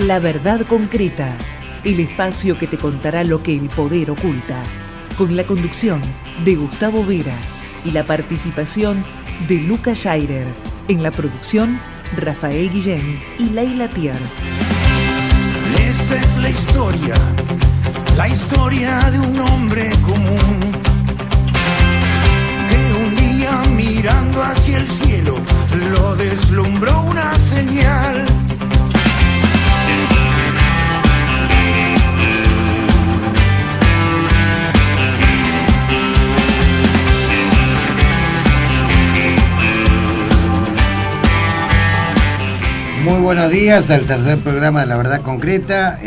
La verdad concreta, el espacio que te contará lo que el poder oculta, con la conducción de Gustavo Vera y la participación de Luca Scheirer, en la producción Rafael Guillén y Leila Tier. Esta es la historia de un hombre común, que un día mirando hacia el cielo lo deslumbró una señal. Muy buenos días al tercer programa de La Verdad Concreta,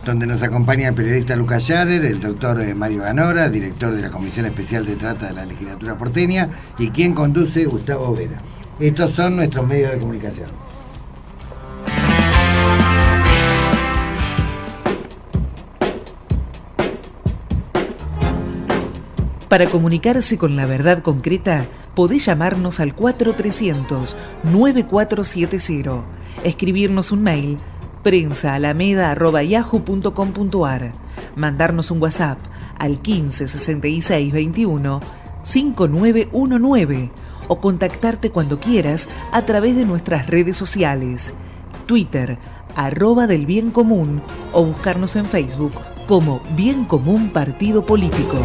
donde nos acompaña el periodista Lucas Scheirer, el doctor Mario Ganora, director de la Comisión Especial de Trata de la Legislatura Porteña, y quien conduce Gustavo Vera. Estos son nuestros medios de comunicación. Para comunicarse con La Verdad Concreta, podés llamarnos al 4300-9470, escribirnos un mail, prensa@alameda.yahoo.com.ar, mandarnos un WhatsApp al 15 66 21 5919 o contactarte cuando quieras a través de nuestras redes sociales, Twitter, @delbiencomún, o buscarnos en Facebook como Bien Común Partido Político.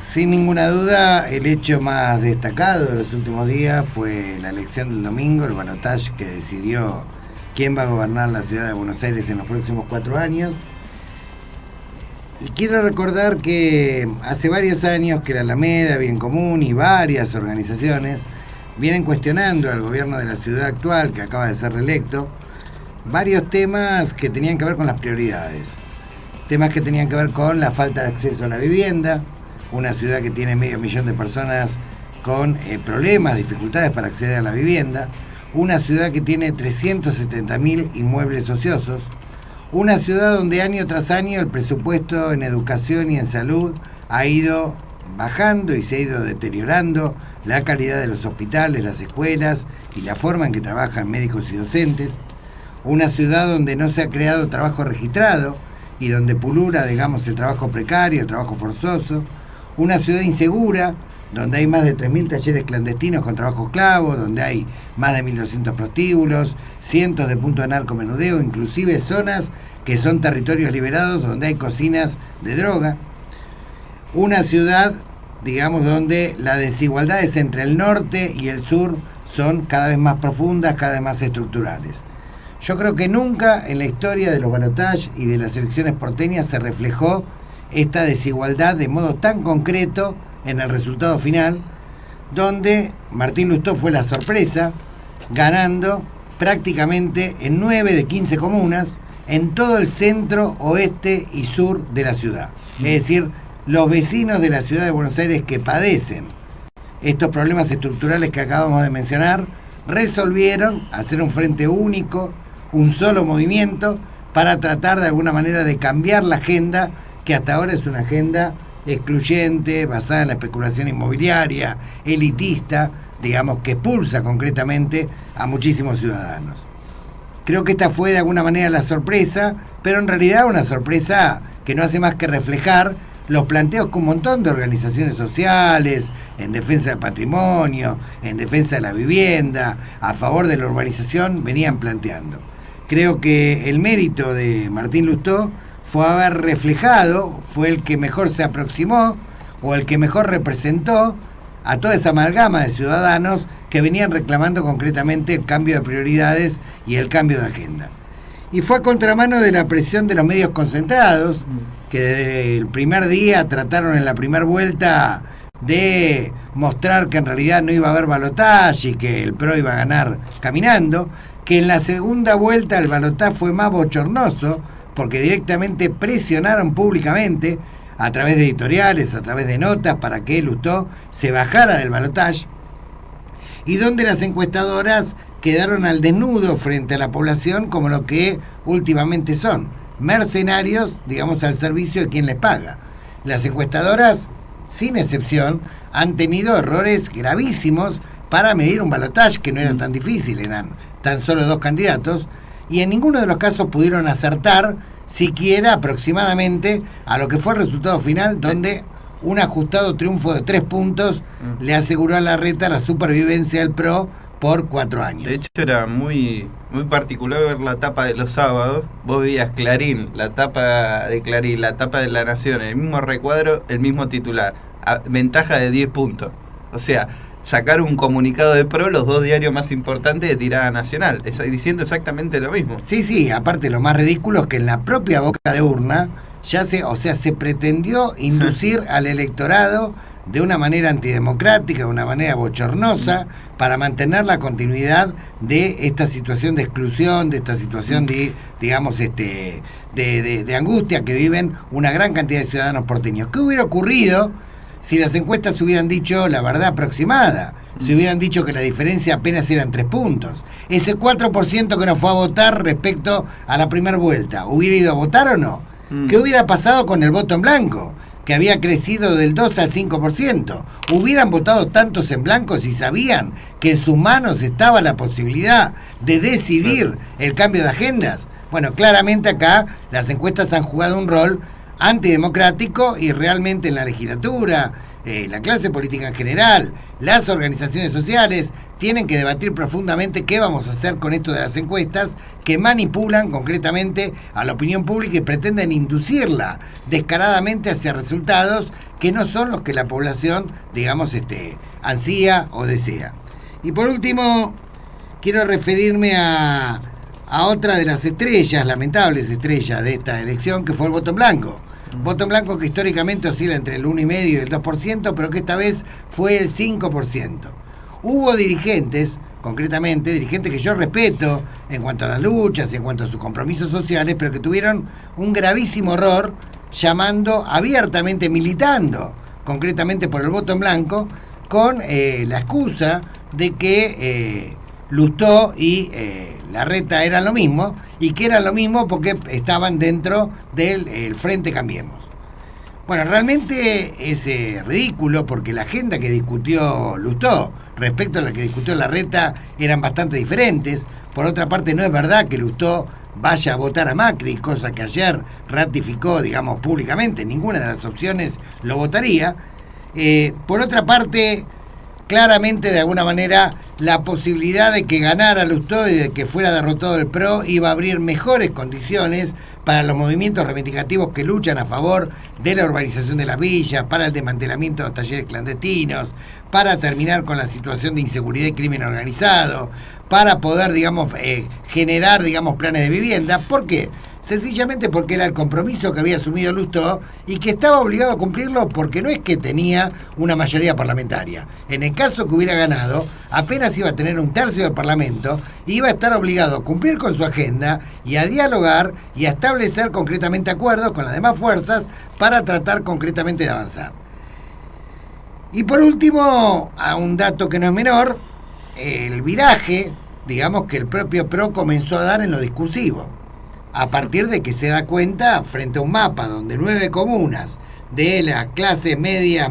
Sin ninguna duda, el hecho más destacado de los últimos días fue la elección del domingo, el balotaje que decidió quién va a gobernar la ciudad de Buenos Aires en los próximos 4 años. Y quiero recordar que hace varios años que la Alameda, Bien Común y varias organizaciones vienen cuestionando al gobierno de la ciudad actual, que acaba de ser reelecto, varios temas que tenían que ver con las prioridades. Temas que tenían que ver con la falta de acceso a la vivienda, una ciudad que tiene 500.000 de personas con problemas, dificultades para acceder a la vivienda, una ciudad que tiene 370.000 inmuebles ociosos, una ciudad donde año tras año el presupuesto en educación y en salud ha ido bajando y se ha ido deteriorando la calidad de los hospitales, las escuelas y la forma en que trabajan médicos y docentes, una ciudad donde no se ha creado trabajo registrado y donde pulula, digamos, el trabajo precario, el trabajo forzoso, una ciudad insegura, donde hay más de 3.000 talleres clandestinos con trabajo esclavo, donde hay más de 1.200 prostíbulos, cientos de puntos de narcomenudeo, inclusive zonas que son territorios liberados donde hay cocinas de droga. Una ciudad, digamos, donde las desigualdades entre el norte y el sur son cada vez más profundas, cada vez más estructurales. Yo creo que nunca en la historia de los balotajes y de las elecciones porteñas se reflejó esta desigualdad de modo tan concreto en el resultado final, donde Martín Lustó fue la sorpresa, ganando prácticamente en 9 de 15 comunas en todo el centro, oeste y sur de la ciudad. Es decir, los vecinos de la ciudad de Buenos Aires que padecen estos problemas estructurales que acabamos de mencionar, resolvieron hacer un frente único, un solo movimiento, para tratar de alguna manera de cambiar la agenda, que hasta ahora es una agenda excluyente, basada en la especulación inmobiliaria, elitista, digamos, que expulsa concretamente a muchísimos ciudadanos. Creo que esta fue de alguna manera la sorpresa, pero en realidad una sorpresa que no hace más que reflejar los planteos que un montón de organizaciones sociales, en defensa del patrimonio, en defensa de la vivienda, a favor de la urbanización, venían planteando. Creo que el mérito de Martín Lustó fue haber reflejado, fue el que mejor se aproximó o el que mejor representó a toda esa amalgama de ciudadanos que venían reclamando concretamente el cambio de prioridades y el cambio de agenda. Y fue a contramano de la presión de los medios concentrados, que desde el primer día trataron en la primera vuelta de mostrar que en realidad no iba a haber balotaje y que el PRO iba a ganar caminando, que en la segunda vuelta el balotaje fue más bochornoso, porque directamente presionaron públicamente a través de editoriales, a través de notas, para que Lustó se bajara del balotaje, y donde las encuestadoras quedaron al desnudo frente a la población como lo que últimamente son, mercenarios, digamos, al servicio de quien les paga. Las encuestadoras sin excepción, han tenido errores gravísimos para medir un balotaje que no era tan difícil, eran tan solo 2 candidatos, y en ninguno de los casos pudieron acertar siquiera aproximadamente a lo que fue el resultado final, donde un ajustado triunfo de 3 puntos le aseguró a Larreta la supervivencia del PRO por 4 años. De hecho era muy particular ver la tapa de los sábados. Vos veías Clarín, la tapa de Clarín, la tapa de La Nación, el mismo recuadro, el mismo titular, ventaja de 10 puntos. O sea, sacar un comunicado de PRO, los 2 diarios más importantes de tirada nacional, diciendo exactamente lo mismo. Sí, aparte lo más ridículo es que en la propia boca de urna ya se pretendió inducir al electorado de una manera antidemocrática, de una manera bochornosa, para mantener la continuidad de esta situación de exclusión, de esta situación de, digamos, de angustia que viven una gran cantidad de ciudadanos porteños. ¿Qué hubiera ocurrido si las encuestas hubieran dicho la verdad aproximada? Si hubieran dicho que la diferencia apenas eran 3 puntos. Ese 4% que no fue a votar respecto a la primera vuelta, ¿hubiera ido a votar o no? ¿Qué hubiera pasado con el voto en blanco, que había crecido del 2 al 5%? ¿Hubieran votado tantos en blanco si sabían que en sus manos estaba la posibilidad de decidir el cambio de agendas? Bueno, claramente acá las encuestas han jugado un rol antidemocrático, y realmente en la legislatura, la clase política en general, las organizaciones sociales tienen que debatir profundamente qué vamos a hacer con esto de las encuestas que manipulan concretamente a la opinión pública y pretenden inducirla descaradamente hacia resultados que no son los que la población, digamos, ansía o desea. Y por último, quiero referirme a otra de las estrellas, lamentables estrellas de esta elección, que fue el voto en blanco. Voto en blanco que históricamente oscila entre el 1,5% y el 2%, pero que esta vez fue el 5%. Hubo dirigentes, concretamente, dirigentes que yo respeto en cuanto a las luchas, en cuanto a sus compromisos sociales, pero que tuvieron un gravísimo error llamando abiertamente, militando concretamente por el voto en blanco, con la excusa de que Lustó y Larreta eran lo mismo, y que eran lo mismo porque estaban dentro del Frente Cambiemos. Bueno, realmente es ridículo, porque la agenda que discutió Lustó respecto a la que discutió Larreta eran bastante diferentes. Por otra parte, no es verdad que Lustó vaya a votar a Macri, cosa que ayer ratificó, digamos, públicamente. Ninguna de las opciones lo votaría. Por otra parte, claramente, de alguna manera, la posibilidad de que ganara Lustó y de que fuera derrotado el PRO iba a abrir mejores condiciones para los movimientos reivindicativos que luchan a favor de la urbanización de las villas, para el desmantelamiento de los talleres clandestinos, para terminar con la situación de inseguridad y crimen organizado, para poder, digamos, generar, digamos, planes de vivienda. ¿Por qué? Sencillamente porque era el compromiso que había asumido Lustó y que estaba obligado a cumplirlo, porque no es que tenía una mayoría parlamentaria. En el caso que hubiera ganado, apenas iba a tener 1/3 del Parlamento, iba a estar obligado a cumplir con su agenda y a dialogar y a establecer concretamente acuerdos con las demás fuerzas para tratar concretamente de avanzar. Y por último, a un dato que no es menor, el viraje, digamos, que el propio PRO comenzó a dar en lo discursivo, a partir de que se da cuenta, frente a un mapa donde 9 comunas de las clases medias,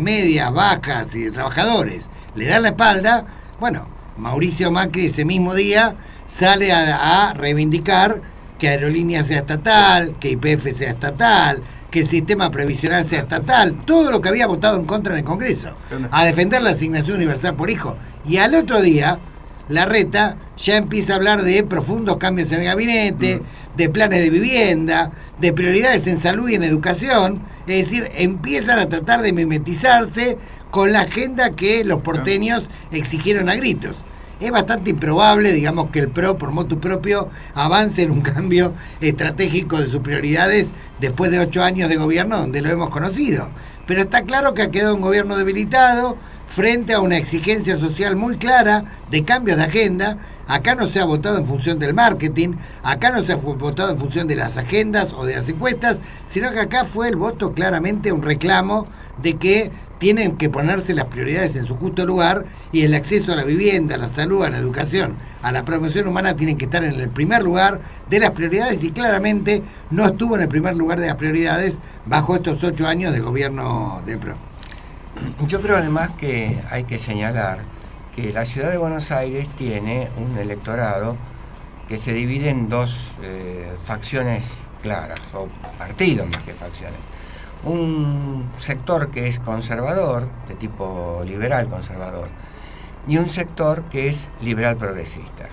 bajas y de trabajadores le dan la espalda. Bueno, Mauricio Macri ese mismo día sale a reivindicar que Aerolíneas sea estatal, que YPF sea estatal, que el sistema previsional sea estatal, todo lo que había votado en contra en el Congreso, a defender la asignación universal por hijo. Y al otro día, Larreta ya empieza a hablar de profundos cambios en el gabinete, de planes de vivienda, de prioridades en salud y en educación. Es decir, empiezan a tratar de mimetizarse con la agenda que los porteños exigieron a gritos. Es bastante improbable, digamos, que el PRO, por motu propio, avance en un cambio estratégico de sus prioridades después de 8 años de gobierno donde lo hemos conocido. Pero está claro que ha quedado un gobierno debilitado frente a una exigencia social muy clara de cambios de agenda. Acá no se ha votado en función del marketing, acá no se ha votado en función de las agendas o de las encuestas, sino que acá fue el voto claramente un reclamo de que tienen que ponerse las prioridades en su justo lugar, y el acceso a la vivienda, a la salud, a la educación, a la promoción humana tienen que estar en el primer lugar de las prioridades, y claramente no estuvo en el primer lugar de las prioridades bajo estos 8 años de gobierno de PRO. Yo creo además que hay que señalar que la ciudad de Buenos Aires tiene un electorado que se divide en dos facciones claras, o partidos más que facciones. Un sector que es conservador, de tipo liberal conservador, y un sector que es liberal progresista.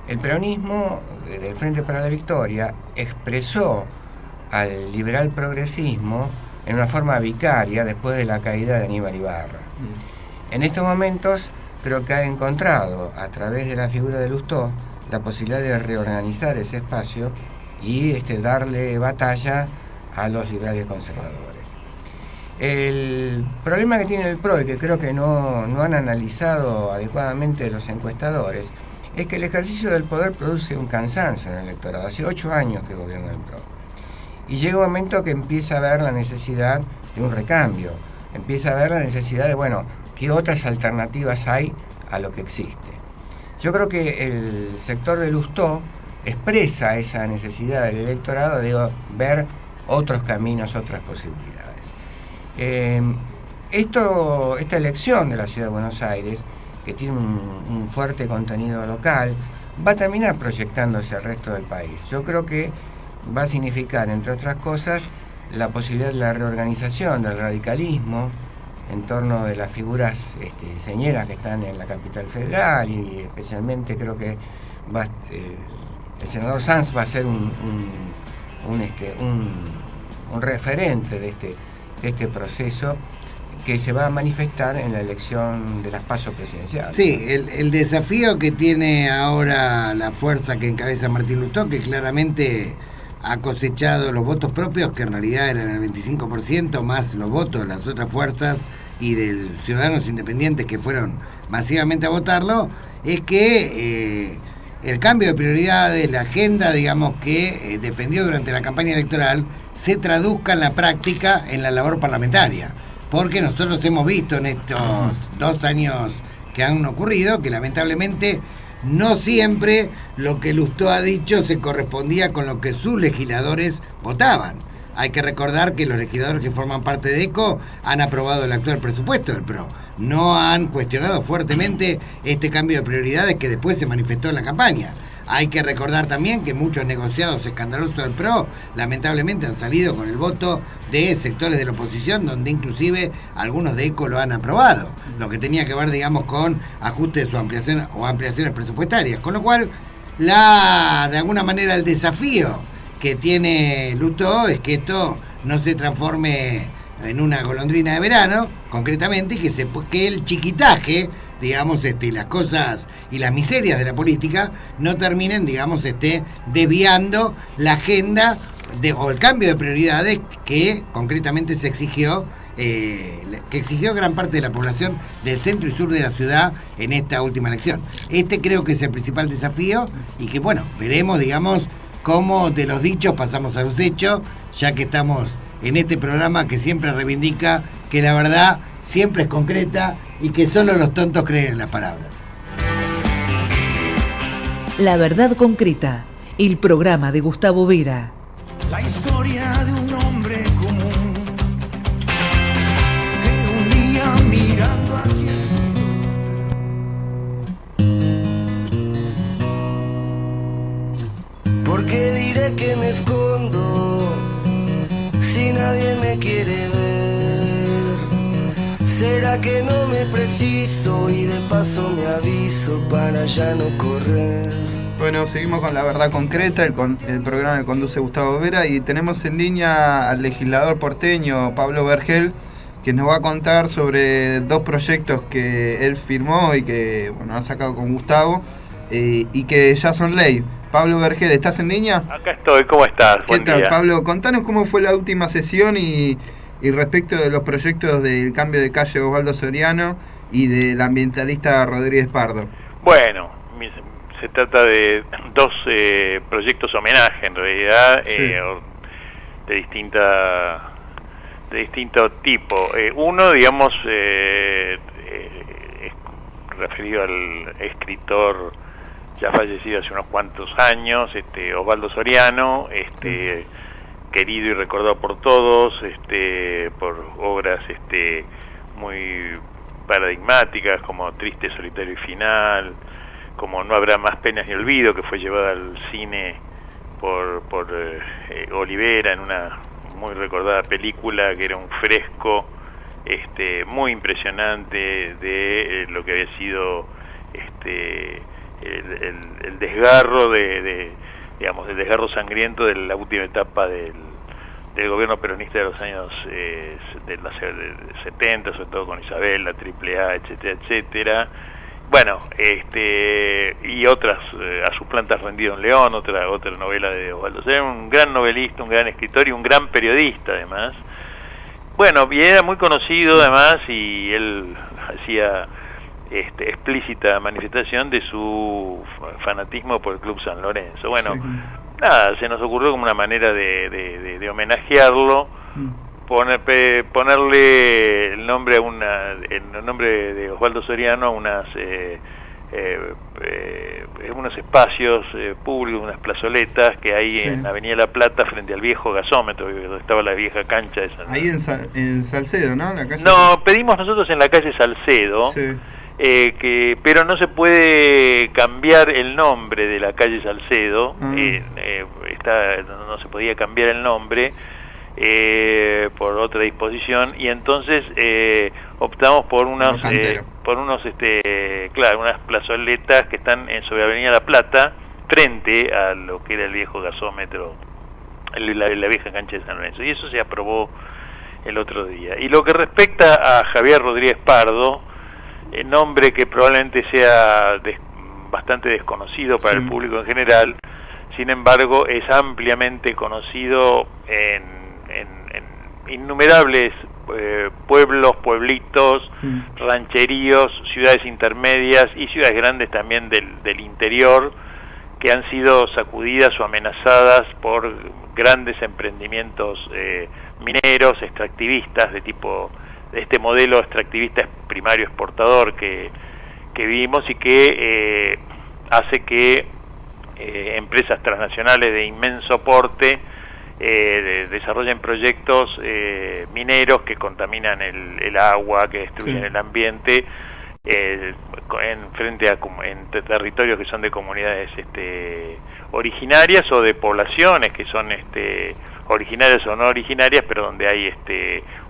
El peronismo del Frente para la Victoria expresó al liberal progresismo en una forma vicaria después de la caída de Aníbal Ibarra. En estos momentos creo que ha encontrado a través de la figura de Lustó la posibilidad de reorganizar ese espacio y darle batalla a los liberales conservadores. El problema que tiene el PRO, y que creo que no han analizado adecuadamente los encuestadores, es que el ejercicio del poder produce un cansancio en el electorado. Hace 8 años que gobierna el PRO. Y llega un momento que empieza a ver la necesidad de un recambio, empieza a ver la necesidad de, ¿qué otras alternativas hay a lo que existe? Yo creo que el sector de Lustó expresa esa necesidad del electorado de ver otros caminos, otras posibilidades. Esta elección de la Ciudad de Buenos Aires, que tiene un fuerte contenido local, va a terminar proyectándose al resto del país. Yo creo que va a significar, entre otras cosas, la posibilidad de la reorganización del radicalismo en torno de las figuras señeras que están en la capital federal, y especialmente creo que el senador Sanz va a ser un referente de este proceso que se va a manifestar en la elección de las PASO presidenciales. Sí, el desafío que tiene ahora la fuerza que encabeza Martín Lustó, que claramente ha cosechado los votos propios, que en realidad eran el 25%, más los votos de las otras fuerzas y de ciudadanos independientes que fueron masivamente a votarlo, es que el cambio de prioridades, la agenda, digamos, que defendió durante la campaña electoral, se traduzca en la práctica en la labor parlamentaria. Porque nosotros hemos visto en estos 2 años que han ocurrido que lamentablemente no siempre lo que Lustó ha dicho se correspondía con lo que sus legisladores votaban. Hay que recordar que los legisladores que forman parte de ECO han aprobado el actual presupuesto del PRO. No han cuestionado fuertemente este cambio de prioridades que después se manifestó en la campaña. Hay que recordar también que muchos negociados escandalosos del PRO lamentablemente han salido con el voto de sectores de la oposición, donde inclusive algunos de ECO lo han aprobado, lo que tenía que ver, digamos, con ajustes o ampliaciones presupuestarias. Con lo cual, de alguna manera, el desafío que tiene Lustó es que esto no se transforme en una golondrina de verano, concretamente, y que el chiquitaje, digamos, las cosas y las miserias de la política no terminen, digamos, desviando la agenda o el cambio de prioridades que concretamente se exigió, que exigió gran parte de la población del centro y sur de la ciudad en esta última elección. Creo que es el principal desafío, y que, veremos, digamos, cómo de los dichos pasamos a los hechos, ya que estamos en este programa que siempre reivindica que la verdad siempre es concreta y que solo los tontos creen en las palabras. La verdad concreta, el programa de Gustavo Vera. La historia de un hombre común que un día mirando hacia el cielo. ¿Por qué diré que me escondo si nadie me quiere ver? ¿Será que no me preciso y de paso me aviso para ya no correr? Bueno, seguimos con La Verdad Concreta, el programa que conduce Gustavo Vera, y tenemos en línea al legislador porteño Pablo Vergel, que nos va a contar sobre 2 proyectos que él firmó y que ha sacado con Gustavo, y que ya son ley. Pablo Vergel, ¿estás en línea? Acá estoy, ¿cómo estás? ¿Qué tal, Pablo? Contanos cómo fue la última sesión y respecto de los proyectos del cambio de calle Osvaldo Soriano y del ambientalista Rodríguez Pardo. Bueno, se trata de 2 proyectos homenaje, en realidad, sí. de distinto tipo. Uno, digamos, es referido al escritor ya fallecido hace unos cuantos años, Osvaldo Soriano, querido y recordado por todos, por obras muy paradigmáticas, como Triste, Solitario y Final, como No habrá más penas ni olvido, que fue llevada al cine por Olivera en una muy recordada película que era un fresco muy impresionante de lo que había sido el desgarro digamos, el desgarro sangriento de la última etapa del gobierno peronista de los años de los 70, sobre todo con Isabel, la AAA, etcétera, etcétera. Bueno, y otras, A sus plantas rendido en León, otra novela de Osvaldo. Era un gran novelista, un gran escritor y un gran periodista además. Bueno, y era muy conocido además, y él hacía explícita manifestación de su fanatismo por el Club San Lorenzo. Bueno, sí. Nada, se nos ocurrió como una manera de homenajearlo, ponerle el nombre el nombre de Osvaldo Soriano a unos espacios públicos, unas plazoletas que hay en Avenida La Plata frente al viejo gasómetro, donde estaba la vieja cancha de San. Ahí en Salcedo, ¿no? La calle. No, pedimos nosotros en la calle Salcedo. Sí. Pero no se puede cambiar el nombre de la calle Salcedo, no se podía cambiar el nombre por otra disposición, y entonces optamos por unas plazoletas que están sobre Avenida La Plata, frente a lo que era el viejo gasómetro, la vieja cancha de San Lorenzo, y eso se aprobó el otro día. Y lo que respecta a Javier Rodríguez Pardo, nombre que probablemente sea bastante desconocido para el público en general, sin embargo es ampliamente conocido en innumerables pueblos, pueblitos, rancheríos, ciudades intermedias y ciudades grandes también del interior, que han sido sacudidas o amenazadas por grandes emprendimientos mineros, extractivistas de este modelo extractivista primario exportador que vivimos, y que hace que empresas transnacionales de inmenso porte desarrollen proyectos mineros que contaminan el agua, que destruyen el ambiente, frente a en territorios que son de comunidades originarias o de poblaciones que son originarias o no originarias, pero donde hay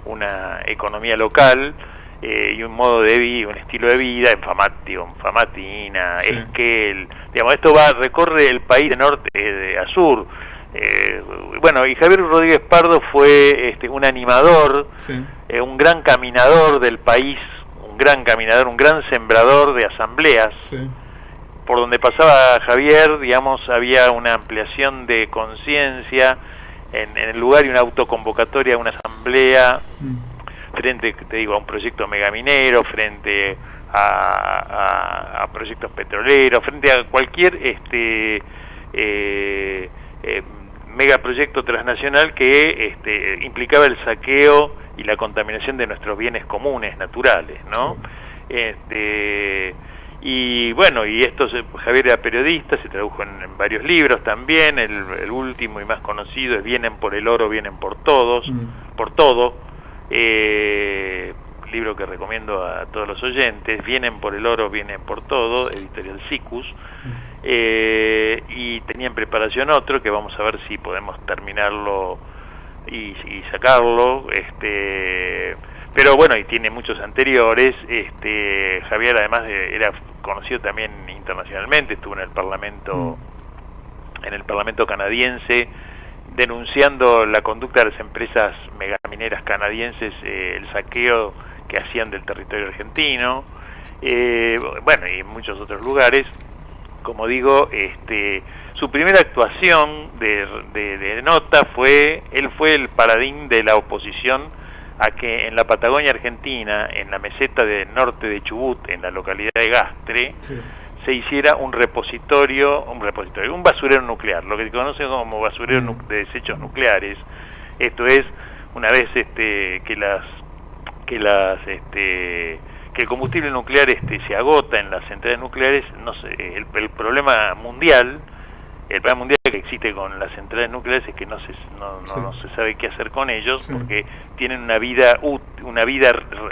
una economía local y un modo de vida, un estilo de vida en Famatina, Esquel, digamos, esto recorre el país de norte a sur. Bueno, y Javier Rodríguez Pardo fue un animador, un gran caminador del país, un gran sembrador de asambleas. Por donde pasaba Javier, digamos, había una ampliación de conciencia en el lugar, y una autoconvocatoria a una asamblea frente, te digo, a un proyecto megaminero, frente a proyectos petroleros, frente a cualquier megaproyecto transnacional que implicaba el saqueo y la contaminación de nuestros bienes comunes naturales, ¿no? Y bueno, y Javier era periodista, se tradujo en varios libros también. El último y más conocido es Vienen por el oro, vienen por todo, libro que recomiendo a todos los oyentes. Vienen por el oro, vienen por todo, editorial Sicus. Y tenía en preparación otro que vamos a ver si podemos terminarlo y sacarlo, pero bueno, y tiene muchos anteriores. Javier además era conocido también internacionalmente, estuvo en el Parlamento canadiense denunciando la conducta de las empresas megamineras canadienses, el saqueo que hacían del territorio argentino, bueno, y en muchos otros lugares. Como digo, su primera actuación de nota él fue el paladín de la oposición a que en la Patagonia Argentina, en la meseta del norte de Chubut, en la localidad de Gastre, se hiciera un basurero nuclear, lo que se conoce como basurero de desechos nucleares. Esto es, una vez que el combustible nuclear se agota en las centrales nucleares, el problema mundial que existe con las centrales nucleares es que no se sabe qué hacer con ellos, porque tienen una vida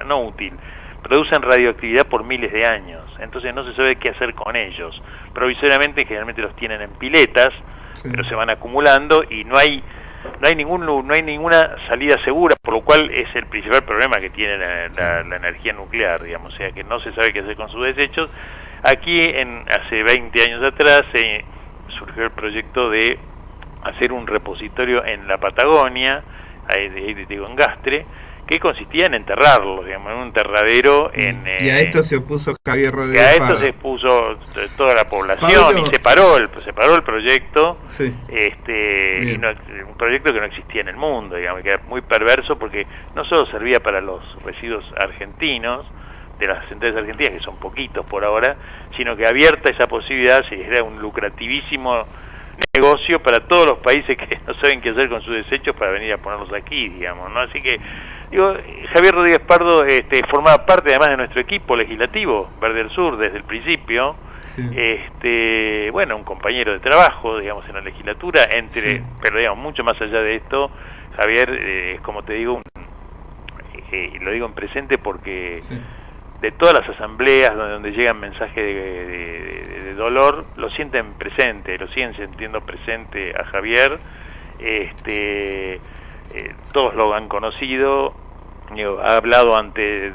no útil, producen radioactividad por miles de años, entonces no se sabe qué hacer con ellos. Provisoriamente generalmente los tienen en piletas, pero se van acumulando y no hay ninguna salida segura, por lo cual es el principal problema que tiene la energía nuclear, digamos, o sea que no se sabe qué hacer con sus desechos. Aquí hace 20 años atrás surgió el proyecto de hacer un repositorio en la Patagonia, en Gastre, que consistía en enterrarlos, digamos, en un enterradero. Y a esto se opuso Javier Rodríguez. A esto se expuso toda la población, Pablo, y se paró el proyecto, y un proyecto que no existía en el mundo, digamos, que era muy perverso porque no solo servía para los residuos argentinos, de las centrales argentinas, que son poquitos por ahora, sino que abierta esa posibilidad era un lucrativísimo negocio para todos los países que no saben qué hacer con sus desechos para venir a ponerlos aquí, digamos, ¿no? Así que, Javier Rodríguez Pardo formaba parte además de nuestro equipo legislativo, Verde del Sur, desde el principio, un compañero de trabajo, digamos, en la legislatura, pero digamos, mucho más allá de esto, Javier, es como te digo, lo digo en presente porque de todas las asambleas donde llegan mensajes de dolor, lo sienten presente, lo siguen sintiendo presente a Javier, todos lo han conocido, ha hablado ante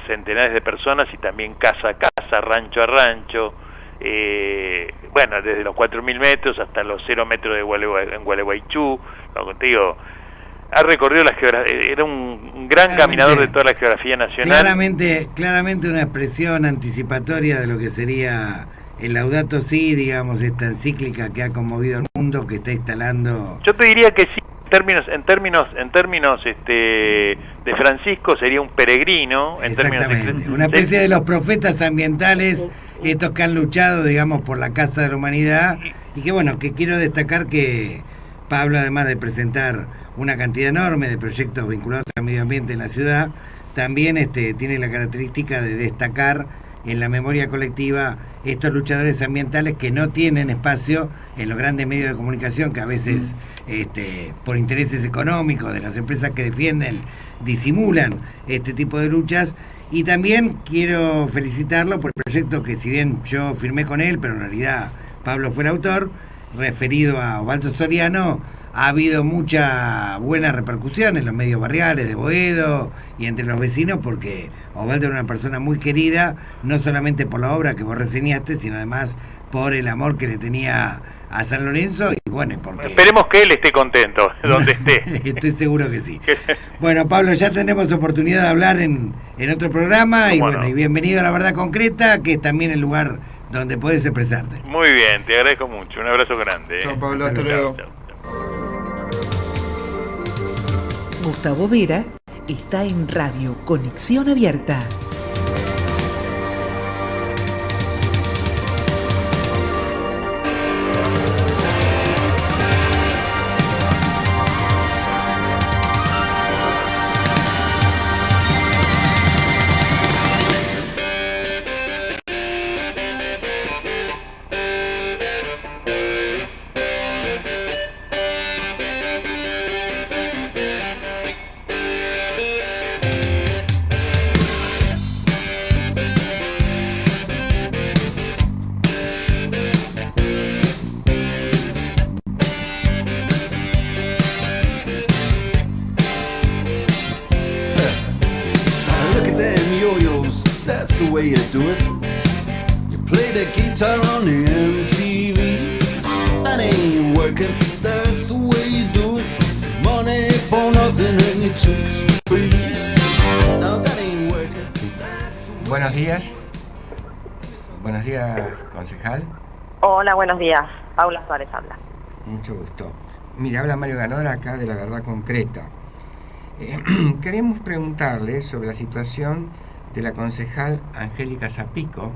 centenares de personas y también casa a casa, rancho a rancho, desde los 4.000 metros hasta los 0 metros en Gualeguaychú, contigo. Ha recorrido la geografía, era un gran caminador de toda la geografía nacional. Claramente una expresión anticipatoria de lo que sería el Laudato Si, digamos, esta encíclica que ha conmovido al mundo, que está instalando. Yo te diría que sí, en términos de Francisco sería un peregrino. Exactamente, una especie de los profetas ambientales, estos que han luchado, digamos, por la casa de la humanidad, y que quiero destacar que Pablo, además de presentar una cantidad enorme de proyectos vinculados al medio ambiente en la ciudad, también tiene la característica de destacar en la memoria colectiva estos luchadores ambientales que no tienen espacio en los grandes medios de comunicación, que a veces por intereses económicos de las empresas que defienden disimulan este tipo de luchas. Y también quiero felicitarlo por el proyecto que, si bien yo firmé con él, pero en realidad Pablo fue el autor, referido a Osvaldo Soriano. Ha habido mucha buena repercusión en los medios barriales de Boedo y entre los vecinos, porque Osvaldo era una persona muy querida, no solamente por la obra que vos reseñaste, sino además por el amor que le tenía a San Lorenzo, y porque... Esperemos que él esté contento donde esté. Estoy seguro que sí. Bueno, Pablo, ya tenemos oportunidad de hablar en otro programa, y y bienvenido a La Verdad Concreta, que es también el lugar donde podés expresarte. Muy bien, te agradezco mucho, un abrazo grande. Chao, Pablo, hasta luego. Gustavo Vera está en Radio Conexión Abierta. Buenos días. Buenos días, concejal. Hola, buenos días. Paula Suárez habla. Mucho gusto. Mire, habla Mario Ganora acá de La Verdad Concreta. Queremos preguntarle sobre la situación de la concejal Angélica Zapico,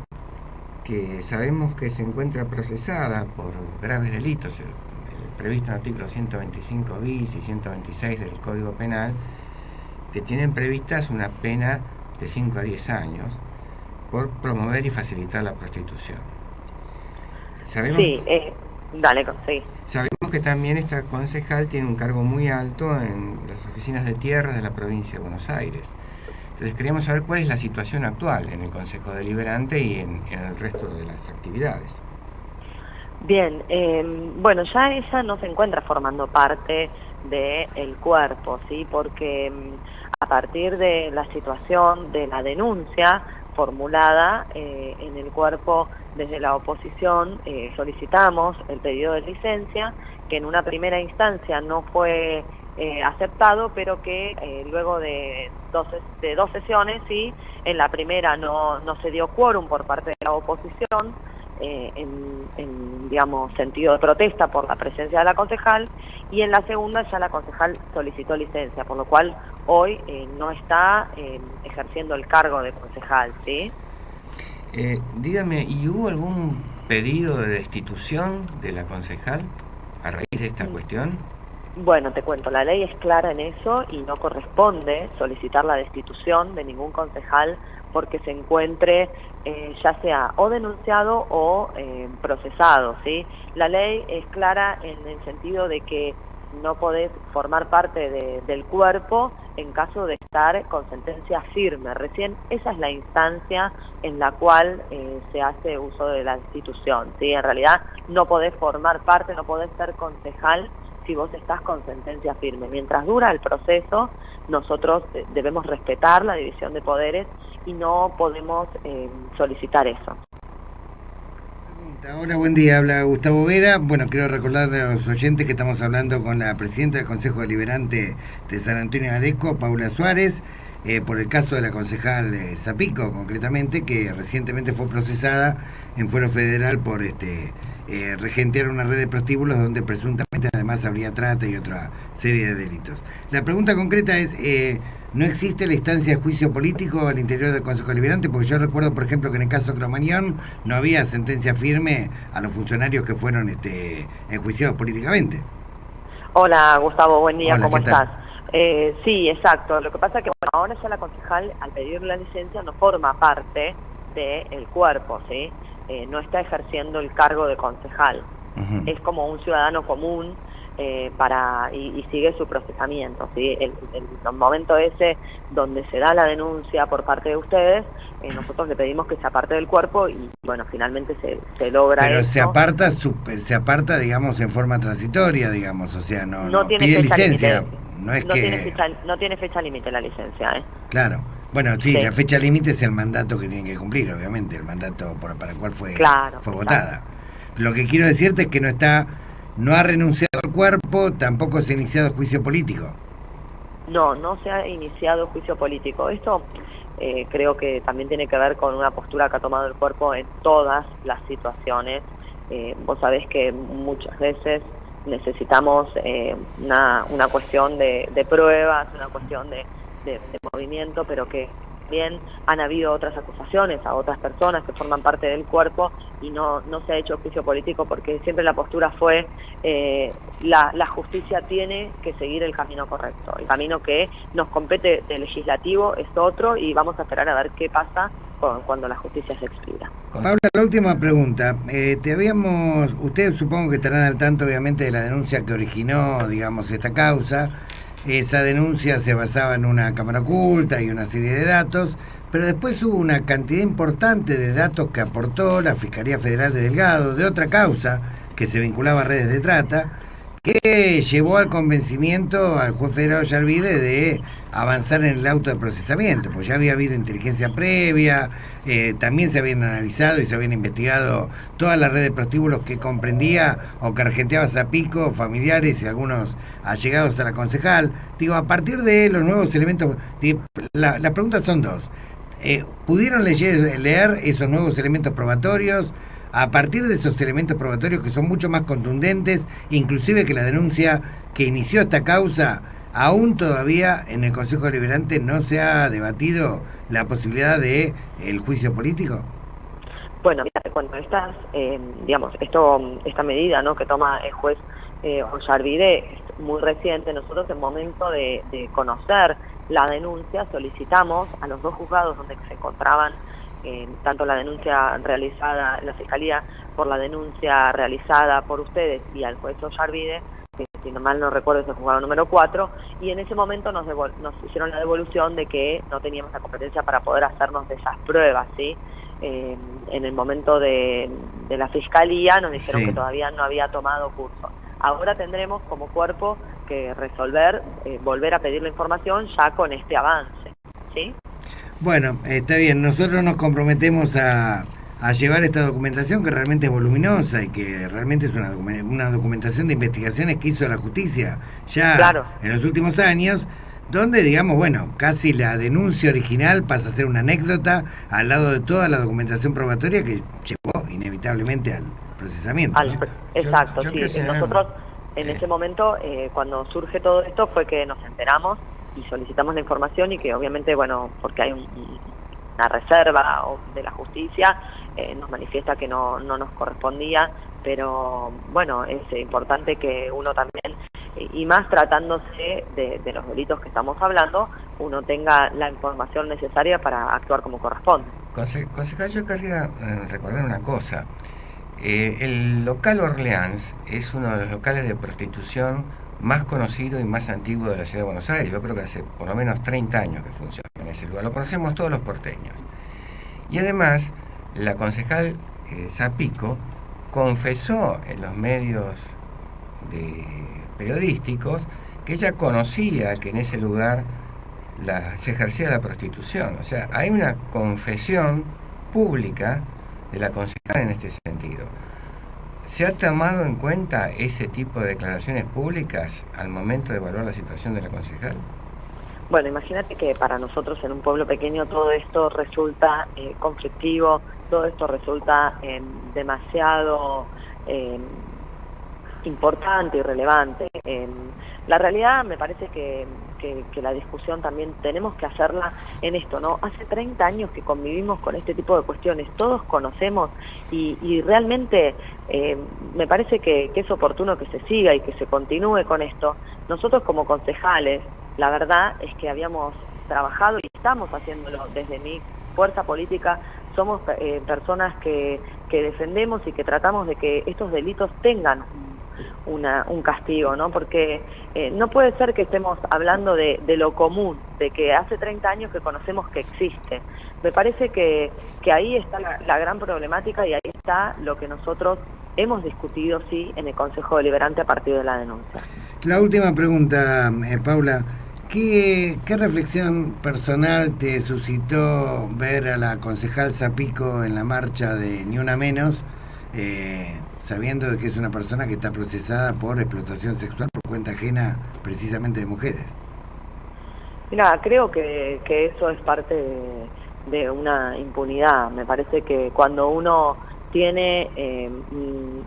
que sabemos que se encuentra procesada por graves delitos, previsto en el artículo 125 bis y 126 del Código Penal, que tienen previstas una pena de 5 a 10 años por promover y facilitar la prostitución. Sabemos, sí, dale, sí. Sabemos que también esta concejal tiene un cargo muy alto en las oficinas de tierras de la provincia de Buenos Aires. Entonces queríamos saber cuál es la situación actual en el Consejo Deliberante y en el resto de las actividades. Bien, bueno, ya ella no se encuentra formando parte del cuerpo, ¿sí? Porque a partir de la situación de la denuncia formulada en el cuerpo desde la oposición, solicitamos el pedido de licencia, que en una primera instancia no fue aceptado, pero que luego de dos sesiones, sí, en la primera no se dio quórum por parte de la oposición, en digamos, sentido de protesta por la presencia de la concejal, y en la segunda ya la concejal solicitó licencia, por lo cual hoy no está ejerciendo el cargo de concejal, ¿sí? Dígame, ¿y hubo algún pedido de destitución de la concejal a raíz de esta cuestión? Bueno, te cuento, la ley es clara en eso y no corresponde solicitar la destitución de ningún concejal porque se encuentre ya sea o denunciado o procesado, ¿sí? La ley es clara en el sentido de que no podés formar parte del cuerpo en caso de estar con sentencia firme. Recién esa es la instancia en la cual se hace uso de la destitución, ¿sí? En realidad no podés formar parte, no podés ser concejal si vos estás con sentencia firme. Mientras dura el proceso, nosotros debemos respetar la división de poderes y no podemos solicitar eso. Hola, buen día, habla Gustavo Vera. Bueno, quiero recordarle a los oyentes que estamos hablando con la presidenta del Consejo Deliberante de San Antonio de Areco, Paula Suárez, por el caso de la concejal Zapico, concretamente, que recientemente fue procesada en fuero federal por regentear una red de prostíbulos donde presuntamente además habría trata y otra serie de delitos. La pregunta concreta es, ¿no existe la instancia de juicio político al interior del Consejo Deliberante? Porque yo recuerdo, por ejemplo, que en el caso Cromañón no había sentencia firme a los funcionarios que fueron enjuiciados políticamente. Hola, Gustavo, buen día. Hola, ¿cómo ¿qué tal? estás? Sí, exacto. Lo que pasa es que bueno, ahora ya la concejal, al pedir la licencia, no forma parte del cuerpo, ¿sí? No está ejerciendo el cargo de concejal. Uh-huh. Es como un ciudadano común y sigue su procesamiento, ¿sí? El momento ese donde se da la denuncia por parte de ustedes, nosotros le pedimos que se aparte del cuerpo y bueno, finalmente se logra. Pero eso. se aparta, digamos, en forma transitoria, digamos, o sea, no tiene pide fecha licencia. límite. No es que... no tiene fecha límite la licencia, ¿eh? Claro. Bueno, sí, Sí. la fecha límite es el mandato que tienen que cumplir, obviamente, el mandato para el cual fue votada. Lo que quiero decirte es que no ha renunciado al cuerpo, tampoco se ha iniciado juicio político. No se ha iniciado juicio político. Esto creo que también tiene que ver con una postura que ha tomado el cuerpo en todas las situaciones. Vos sabés que muchas veces necesitamos una cuestión de pruebas, una cuestión de movimiento, pero que también han habido otras acusaciones a otras personas que forman parte del cuerpo y no se ha hecho juicio político porque siempre la postura fue la justicia tiene que seguir el camino correcto. El camino que nos compete de legislativo es otro y vamos a esperar a ver qué pasa cuando la justicia se expida. Paula, la última pregunta. Ustedes supongo que estarán al tanto obviamente de la denuncia que originó, digamos, esta causa. Esa denuncia se basaba en una cámara oculta y una serie de datos, pero después hubo una cantidad importante de datos que aportó la Fiscalía Federal de Delgado de otra causa que se vinculaba a redes de trata, que llevó al convencimiento al juez federal Ollarvide de avanzar en el auto de procesamiento, pues ya había habido inteligencia previa, también se habían analizado y se habían investigado toda la red de prostíbulos que comprendía o que regenteaba Zapico, familiares y algunos allegados a la concejal. Digo, a partir de los nuevos elementos, las preguntas son dos. ¿Pudieron leer esos nuevos elementos probatorios? A partir de esos elementos probatorios que son mucho más contundentes, inclusive que la denuncia que inició esta causa, aún todavía en el Consejo Deliberante no se ha debatido la posibilidad de el juicio político. Bueno, mira, cuando esta medida, ¿no?, que toma el juez Ollarvide es muy reciente. Nosotros en momento de conocer la denuncia solicitamos a los dos juzgados donde se encontraban tanto la denuncia realizada en la Fiscalía por la denuncia realizada por ustedes y al juez Ollarvide, que si no mal no recuerdo es el juzgado número 4, y en ese momento nos hicieron la devolución de que no teníamos la competencia para poder hacernos de esas pruebas, ¿sí? En el momento de la Fiscalía nos dijeron que todavía no había tomado curso. Ahora tendremos como cuerpo que resolver, volver a pedir la información ya con este avance, ¿sí? Bueno, está bien, nosotros nos comprometemos a llevar esta documentación que realmente es voluminosa y que realmente es una documentación de investigaciones que hizo la justicia ya en los últimos años, donde, digamos, bueno, casi la denuncia original pasa a ser una anécdota al lado de toda la documentación probatoria que llevó inevitablemente al procesamiento. Exacto, sí. Nosotros en ese momento, cuando surge todo esto, fue que nos enteramos y solicitamos la información y que obviamente, bueno, porque hay una reserva de la justicia, nos manifiesta que no nos correspondía, pero bueno, es importante que uno también, y más tratándose de los delitos que estamos hablando, uno tenga la información necesaria para actuar como corresponde. Concejal, yo querría recordar una cosa. El local Orleans es uno de los locales de prostitución más conocido y más antiguo de la ciudad de Buenos Aires. Yo creo que hace por lo menos 30 años que funciona en ese lugar. Lo conocemos todos los porteños. Y además, la concejal Zapico confesó en los medios periodísticos que ella conocía que en ese lugar se ejercía la prostitución. O sea, hay una confesión pública de la concejal en este sentido. ¿Se ha tomado en cuenta ese tipo de declaraciones públicas al momento de evaluar la situación de la concejal? Bueno, imagínate que para nosotros en un pueblo pequeño todo esto resulta conflictivo, todo esto resulta demasiado importante y relevante. La realidad me parece que la discusión también tenemos que hacerla en esto, ¿no? Hace 30 años que convivimos con este tipo de cuestiones, todos conocemos y realmente me parece que es oportuno que se siga y que se continúe con esto. Nosotros como concejales, la verdad es que habíamos trabajado y estamos haciéndolo desde mi fuerza política, somos personas que defendemos y que tratamos de que estos delitos tengan un castigo, ¿no? Porque no puede ser que estemos hablando de lo común, de que hace 30 años que conocemos que existe. Me parece que ahí está la gran problemática y ahí está lo que nosotros hemos discutido, sí, en el Consejo Deliberante a partir de la denuncia. La última pregunta, Paula. ¿Qué reflexión personal te suscitó ver a la concejal Zapico en la marcha de Ni Una Menos, sabiendo de que es una persona que está procesada por explotación sexual por cuenta ajena precisamente de mujeres? Mira, creo que eso es parte de una impunidad. Me parece que cuando uno tiene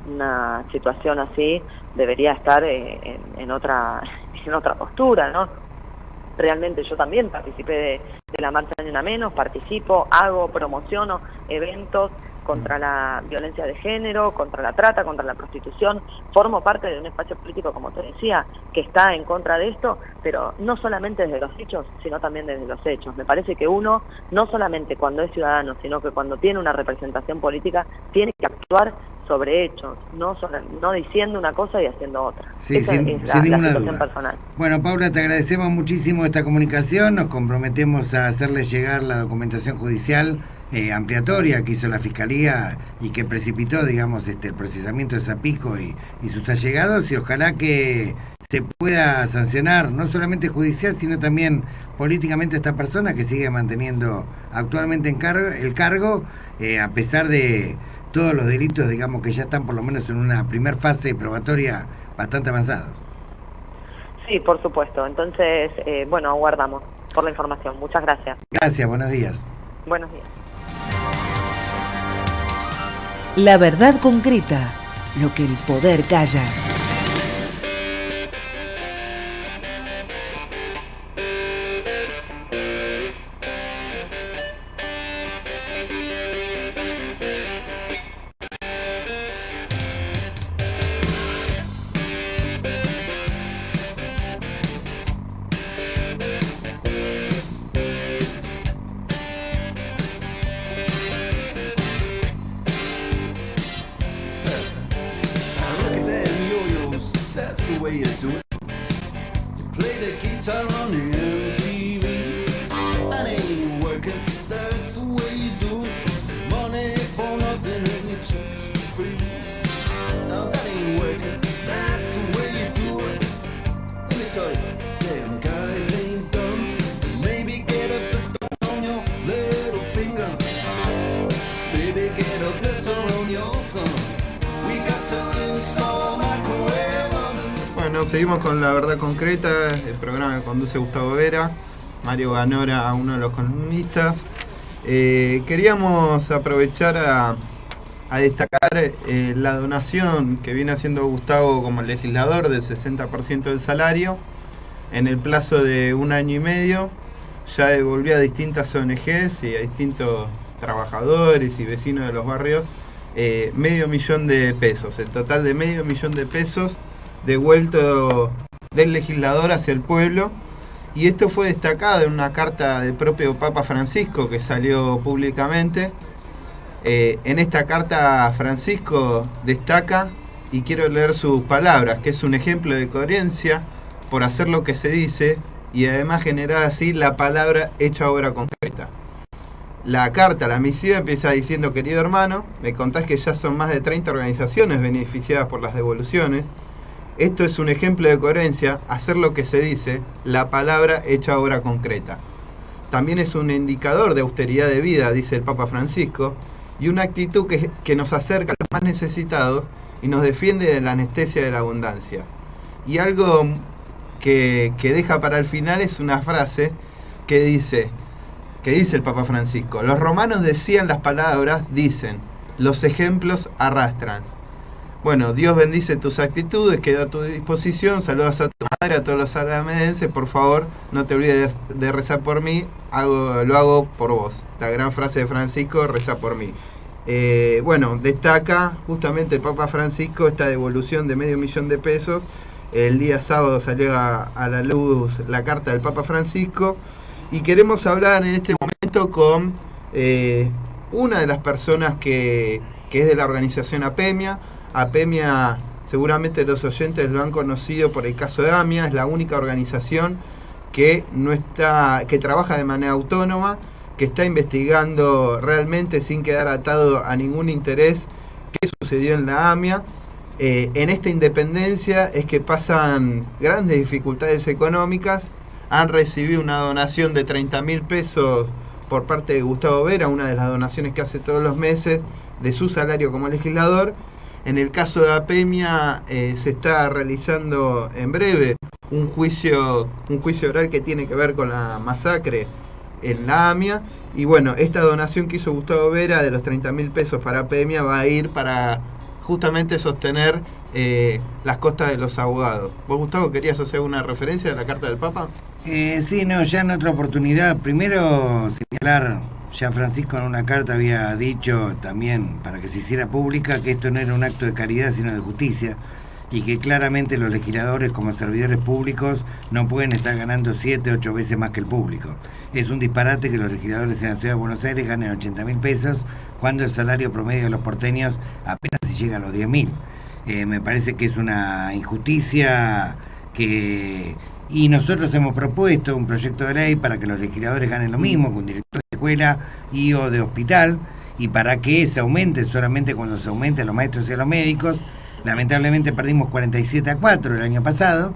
una situación así, debería estar en otra postura, ¿no? Realmente yo también participé de la marcha Ni Una Menos, participo, hago, promociono eventos contra la violencia de género, contra la trata, contra la prostitución, formo parte de un espacio político, como te decía, que está en contra de esto, pero no solamente desde los dichos, sino también desde los hechos. Me parece que uno, no solamente cuando es ciudadano, sino que cuando tiene una representación política, tiene que actuar sobre hechos, no diciendo una cosa y haciendo otra. Sí, esa sin es la ninguna situación duda. personal. Bueno, Paula, te agradecemos muchísimo esta comunicación, nos comprometemos a hacerle llegar la documentación judicial ampliatoria que hizo la Fiscalía y que precipitó, digamos, el procesamiento de Zapico y sus allegados, y ojalá que se pueda sancionar, no solamente judicial, sino también políticamente a esta persona que sigue manteniendo actualmente el cargo, a pesar de todos los delitos, digamos, que ya están por lo menos en una primer fase probatoria bastante avanzados. Sí, por supuesto. Entonces, bueno, aguardamos por la información. Muchas gracias. Gracias, buenos días. Buenos días. La verdad concreta, lo que el poder calla. seguimos con La Verdad Concreta, el programa que conduce Gustavo Vera, Mario Ganora, uno de los columnistas. Queríamos aprovechar a destacar la donación que viene haciendo Gustavo como legislador del 60% del salario. En el plazo de 1 año y medio ya devolvió a distintas ONGs y a distintos trabajadores y vecinos de los barrios $500,000 de pesos, el total de $500,000 de pesos devuelto del legislador hacia el pueblo. Y esto fue destacado en una carta del propio Papa Francisco que salió públicamente. En esta carta Francisco destaca, y quiero leer sus palabras, que es un ejemplo de coherencia por hacer lo que se dice y además generar así la palabra hecha obra concreta. La carta, la misiva, empieza diciendo: querido hermano, me contás que ya son más de 30 organizaciones beneficiadas por las devoluciones. Esto es un ejemplo de coherencia, hacer lo que se dice, la palabra hecha obra concreta. También es un indicador de austeridad de vida, dice el Papa Francisco, y una actitud que nos acerca a los más necesitados y nos defiende de la anestesia de la abundancia. Y algo que deja para el final es una frase que dice el Papa Francisco: los romanos decían las palabras, dicen, los ejemplos arrastran. Bueno, Dios bendice tus actitudes, quedo a tu disposición, saludos a tu madre, a todos los alamedenses, por favor, no te olvides de rezar por mí, lo hago por vos. La gran frase de Francisco, reza por mí. Bueno, destaca justamente el Papa Francisco esta devolución de $500,000 de pesos. El día sábado salió a la luz la carta del Papa Francisco y queremos hablar en este momento con una de las personas que es de la organización APEMIA. APEMIA, seguramente los oyentes lo han conocido por el caso de AMIA, es la única organización que trabaja de manera autónoma, que está investigando realmente sin quedar atado a ningún interés qué sucedió en la AMIA. En esta independencia es que pasan grandes dificultades económicas. Han recibido una donación de 30.000 pesos por parte de Gustavo Vera, una de las donaciones que hace todos los meses de su salario como legislador. En el caso de APEMIA se está realizando en breve un juicio oral que tiene que ver con la masacre en la AMIA. Y bueno, esta donación que hizo Gustavo Vera de los 30.000 pesos para APEMIA va a ir para justamente sostener las costas de los abogados. ¿Vos, Gustavo, querías hacer una referencia a la carta del Papa? Sí, no, ya en otra oportunidad. Primero señalar, ya Francisco en una carta había dicho también, para que se hiciera pública, que esto no era un acto de caridad sino de justicia, y que claramente los legisladores como servidores públicos no pueden estar ganando 7, 8 veces más que el público. Es un disparate que los legisladores en la ciudad de Buenos Aires ganen 80.000 pesos cuando el salario promedio de los porteños apenas si llega a los 10.000. Me parece que es una injusticia y nosotros hemos propuesto un proyecto de ley para que los legisladores ganen lo mismo que un director de escuela y o de hospital, y para que se aumente solamente cuando se aumente a los maestros y a los médicos. Lamentablemente perdimos 47-4 el año pasado,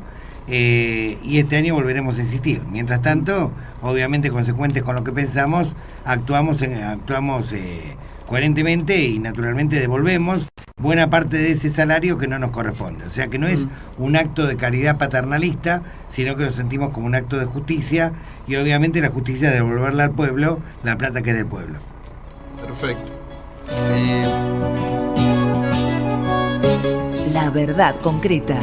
y este año volveremos a insistir. Mientras tanto, obviamente consecuentes con lo que pensamos, actuamos coherentemente y naturalmente devolvemos buena parte de ese salario que no nos corresponde. O sea que no es un acto de caridad paternalista, sino que lo sentimos como un acto de justicia, y obviamente la justicia es devolverle al pueblo la plata que es del pueblo. Perfecto. La verdad concreta.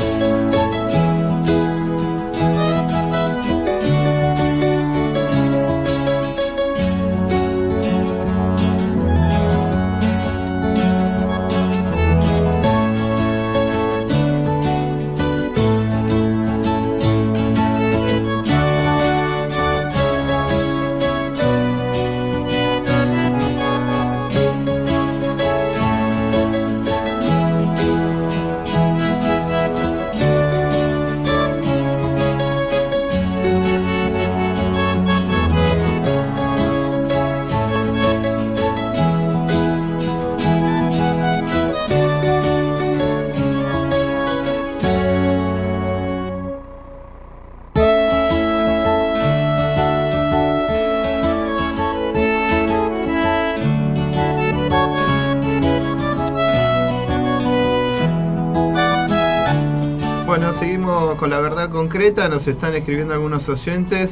vamos con la verdad concreta. Nos están escribiendo algunos oyentes.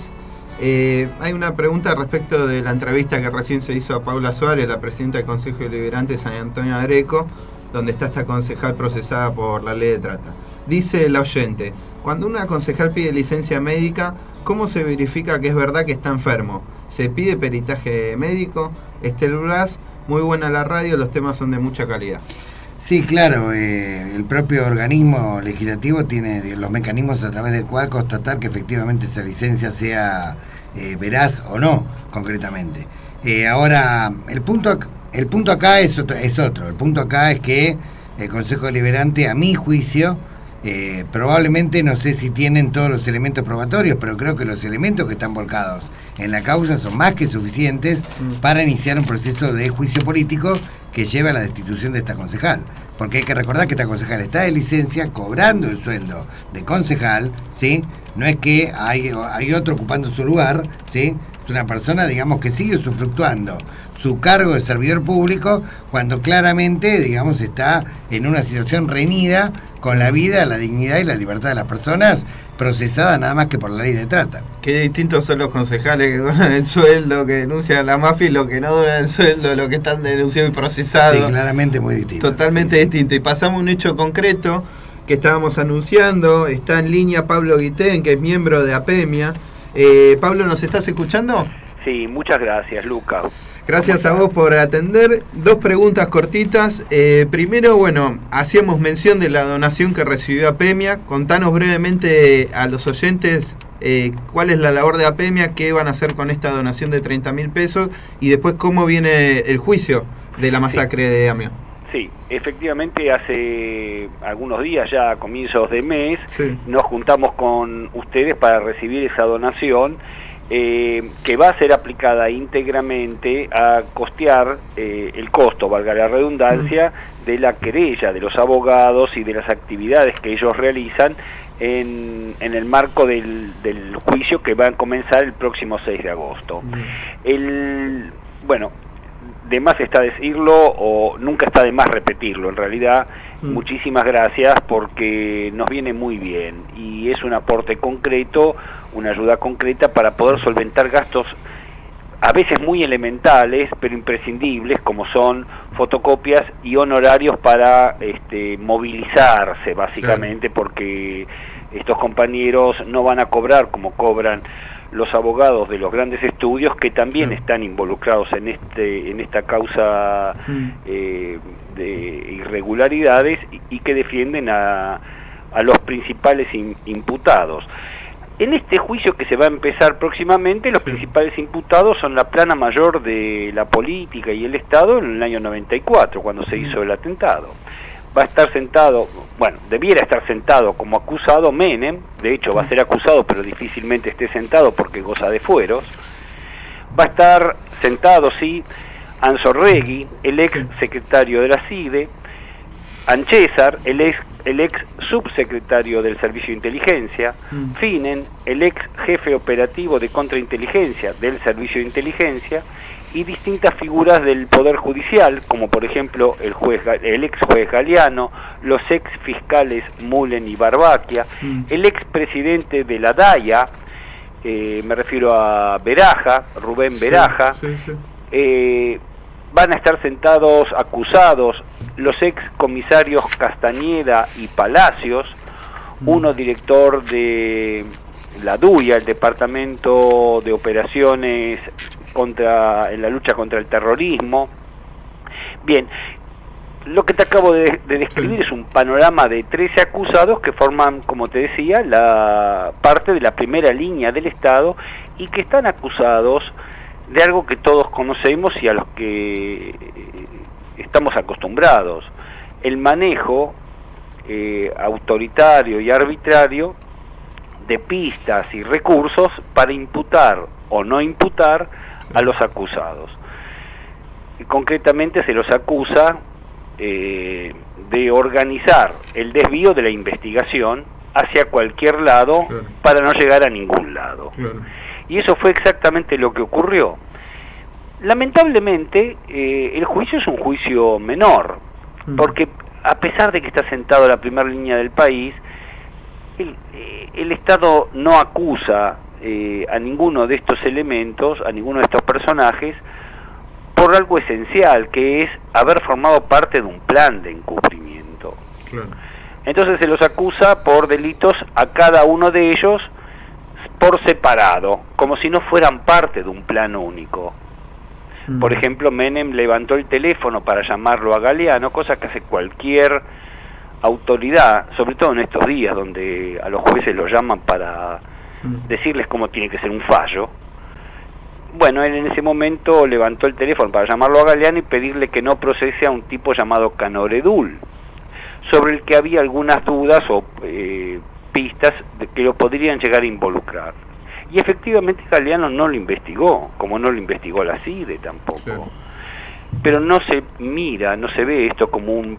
Hay una pregunta respecto de la entrevista que recién se hizo a Paula Suárez, la presidenta del Consejo Deliberante de San Antonio de Areco, donde está esta concejal procesada por la ley de trata. Dice la oyente: cuando una concejal pide licencia médica, ¿cómo se verifica que es verdad que está enfermo? ¿Se pide peritaje médico? Estel Blas, muy buena la radio, los temas son de mucha calidad. Sí, claro, el propio organismo legislativo tiene los mecanismos a través del cual constatar que efectivamente esa licencia sea veraz o no, concretamente. Ahora, el punto acá es otro. El punto acá es que el Consejo Deliberante, a mi juicio, probablemente, no sé si tienen todos los elementos probatorios, pero creo que los elementos que están volcados en la causa son más que suficientes para iniciar un proceso de juicio político que lleva a la destitución de esta concejal. Porque hay que recordar que esta concejal está de licencia, cobrando el sueldo de concejal, ¿sí? No es que hay otro ocupando su lugar, ¿sí? Es una persona, digamos, que sigue usufructuando su cargo de servidor público cuando claramente, digamos, está en una situación reñida con la vida, la dignidad y la libertad de las personas, procesada nada más que por la ley de trata. Qué distintos son los concejales que donan el sueldo, que denuncian a la mafia, y los que no donan el sueldo, los que están denunciados y procesados. Sí, claramente muy distinto. Totalmente distinto. Y pasamos a un hecho concreto que estábamos anunciando. Está en línea Pablo Guitén, que es miembro de APEMIA. Pablo, ¿nos estás escuchando? Sí, muchas gracias, Luca. Gracias a vos por atender. Dos preguntas cortitas. Primero, bueno, hacíamos mención de la donación que recibió APEMIA. Contanos brevemente a los oyentes cuál es la labor de APEMIA, qué van a hacer con esta donación de 30.000 pesos y después cómo viene el juicio de la masacre de Amio. Sí, efectivamente hace algunos días, ya a comienzos de mes, nos juntamos con ustedes para recibir esa donación que va a ser aplicada íntegramente a costear el costo, valga la redundancia, de la querella de los abogados y de las actividades que ellos realizan en el marco del juicio que va a comenzar el próximo 6 de agosto. Bueno, de más está decirlo, o nunca está de más repetirlo, en realidad. Muchísimas gracias, porque nos viene muy bien y es un aporte concreto, una ayuda concreta para poder solventar gastos a veces muy elementales pero imprescindibles, como son fotocopias y honorarios para movilizarse, básicamente, porque estos compañeros no van a cobrar como cobran los abogados de los grandes estudios, que también están involucrados en esta causa de irregularidades y que defienden a los principales imputados. En este juicio que se va a empezar próximamente, los principales imputados son la plana mayor de la política y el Estado en el año 94, cuando se hizo el atentado. Va a estar sentado, bueno, debiera estar sentado como acusado Menem, de hecho va a ser acusado, pero difícilmente esté sentado porque goza de fueros. Va a estar sentado, sí, Anzorregui, el ex secretario de la CIDE, Anchésar, el ex subsecretario del Servicio de Inteligencia, Finen, el ex jefe operativo de contrainteligencia del Servicio de Inteligencia, y distintas figuras del Poder Judicial, como por ejemplo el ex juez Galeano, los ex fiscales Mullen y Barbaquia, el ex presidente de la DAIA, me refiero a Beraja, Rubén Beraja. Van a estar sentados acusados los ex comisarios Castañeda y Palacios, uno director de la DUIA, el Departamento de Operaciones en la lucha contra el terrorismo. Bien, lo que te acabo de describir es un panorama de 13 acusados que forman, como te decía, la parte de la primera línea del Estado y que están acusados de algo que todos conocemos y a los que estamos acostumbrados: el manejo autoritario y arbitrario de pistas y recursos para imputar o no imputar a los acusados. Y concretamente se los acusa de organizar el desvío de la investigación hacia cualquier lado para no llegar a ningún lado. Y eso fue exactamente lo que ocurrió. Lamentablemente, el juicio es un juicio menor, porque a pesar de que está sentado en la primera línea del país, el Estado no acusa a ninguno de estos elementos, a ninguno de estos personajes, por algo esencial, que es haber formado parte de un plan de encubrimiento. Claro. Entonces se los acusa por delitos a cada uno de ellos por separado, como si no fueran parte de un plan único. Por ejemplo, Menem levantó el teléfono para llamarlo a Galeano, cosa que hace cualquier autoridad, sobre todo en estos días donde a los jueces los llaman para decirles cómo tiene que ser un fallo. Bueno, él en ese momento levantó el teléfono para llamarlo a Galeano y pedirle que no procese a un tipo llamado Canoredul, sobre el que había algunas dudas o pistas de que lo podrían llegar a involucrar. Y efectivamente Galeano no lo investigó, como no lo investigó la CIDE tampoco. Sí. Pero no se mira, no se ve esto como un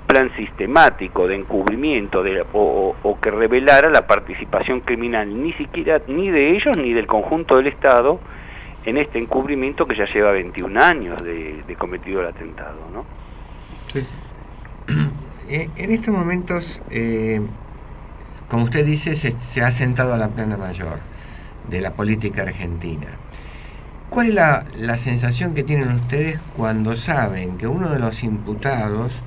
plan sistemático de encubrimiento o que revelara la participación criminal, ni siquiera ni de ellos ni del conjunto del Estado en este encubrimiento que ya lleva 21 años de cometido el atentado, ¿no? Sí. En estos momentos, como usted dice, se ha sentado a la plana mayor de la política argentina. ¿Cuál es la sensación que tienen ustedes cuando saben que uno de los imputados